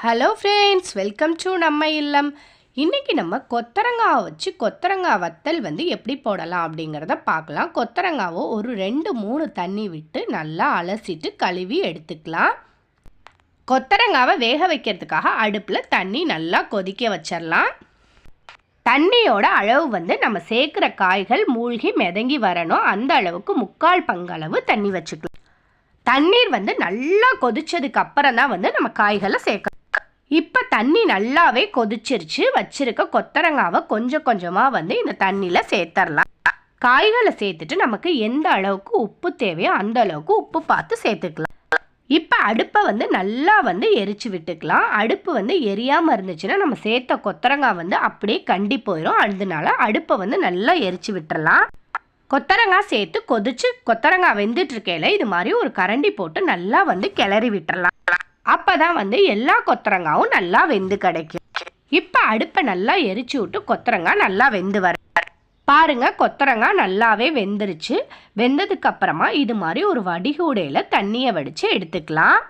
Hello friends, welcome to நம்ம இல்லம். இன்றைக்கி நம்ம கொத்தரங்காவை வச்சு கொத்தரங்காய் வத்தல் எப்படி போடலாம் அப்படிங்கிறத பார்க்கலாம். கொத்தரங்காவை ஒரு 2-3 தண்ணி விட்டு நல்லா அலசிட்டு கழுவி எடுத்துக்கலாம். கொத்தரங்காவை வேக வைக்கிறதுக்காக அடுப்பில் தண்ணி நல்லா கொதிக்க வச்சிடலாம். தண்ணியோட அளவு நம்ம சேர்க்குற காய்கள் மூழ்கி மிதங்கி வரணும். அந்த அளவுக்கு 3/4 பங்களவு தண்ணி வச்சுக்கலாம். தண்ணீர் நல்லா கொதிச்சதுக்கு அப்புறம் தான் நம்ம காய்களை சேர்க்கணும். இப்போ தண்ணி நல்லாவே கொதிச்சிருச்சு. வச்சிருக்க கொத்தரங்காவை கொஞ்சம் கொஞ்சமாக இந்த தண்ணியில் சேர்த்துடலாம். காய்களை சேர்த்துட்டு நமக்கு எந்த அளவுக்கு உப்பு தேவையோ அந்த அளவுக்கு உப்பு பார்த்து சேர்த்துக்கலாம். இப்போ அடுப்பை நல்லா எரிச்சு விட்டுக்கலாம். அடுப்பு எரியாமல் இருந்துச்சுன்னா நம்ம சேர்த்த கொத்தரங்காய் அப்படியே கண்டி போயிடும். அதனால அடுப்பை நல்லா எரிச்சு விட்டுறலாம். கொத்தரங்காய் சேர்த்து கொதிச்சு கொத்தரங்காய் வெந்துட்டு இருக்கையில் இது மாதிரி ஒரு கரண்டி போட்டு நல்லா கிளறி விட்டுறலாம். அப்போ தான் எல்லா கொத்தரங்காயும் நல்லா வெந்து கிடைக்கும். இப்போ அடுப்பை நல்லா எரிச்சு விட்டு கொத்தரங்காய் நல்லா வெந்து வர பாருங்க. கொத்தரங்காய் நல்லாவே வெந்துருச்சு. வெந்ததுக்கு அப்புறமா இது மாதிரி ஒரு வடிகூடையில் தண்ணியை வடித்து எடுத்துக்கலாம்.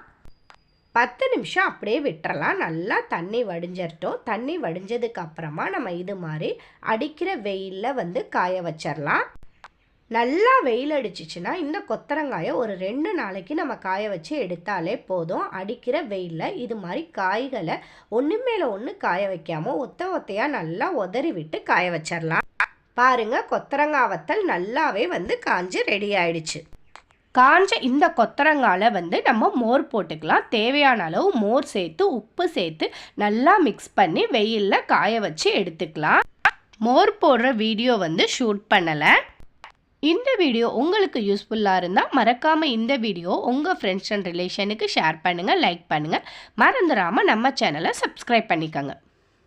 10 நிமிஷம் அப்படியே விட்டுறலாம். நல்லா தண்ணி வடிஞ்சிடட்டும். தண்ணி வடிஞ்சதுக்கு அப்புறமா நம்ம இது மாதிரி அடிக்கிற வெயிலில் காய வச்சிடலாம். நல்லா வெயில் அடிச்சிச்சுன்னா இந்த கொத்தரங்காயை ஒரு 2 நாளைக்கு நம்ம காய வச்சு எடுத்தாலே போதும். அடிக்கிற வெயிலில் இது மாதிரி காய்களை ஒன்று மேலே ஒன்று காய வைக்காமல் ஒத்தையாக நல்லா உதறி விட்டு காய வச்சிடலாம். பாருங்கள், கொத்தரங்காய் வத்தல் நல்லாவே காஞ்சு ரெடி ஆயிடுச்சு. காஞ்ச இந்த கொத்தரங்காயில் நம்ம மோர் போட்டுக்கலாம். தேவையான அளவு மோர் சேர்த்து உப்பு சேர்த்து நல்லா மிக்ஸ் பண்ணி வெயிலில் காய வச்சு எடுத்துக்கலாம். மோர் போடுற வீடியோ ஷூட் பண்ணலை. இந்த வீடியோ உங்களுக்கு யூஸ்ஃபுல்லாக இருந்தால் மறக்காமல் இந்த வீடியோ உங்கள் ஃப்ரெண்ட்ஸ் அண்ட் ரிலேஷனுக்கு ஷேர் பண்ணுங்கள், லைக் பண்ணுங்கள். மறந்துடாமல் நம்ம சேனலை சப்ஸ்கிரைப் பண்ணிக்கோங்க.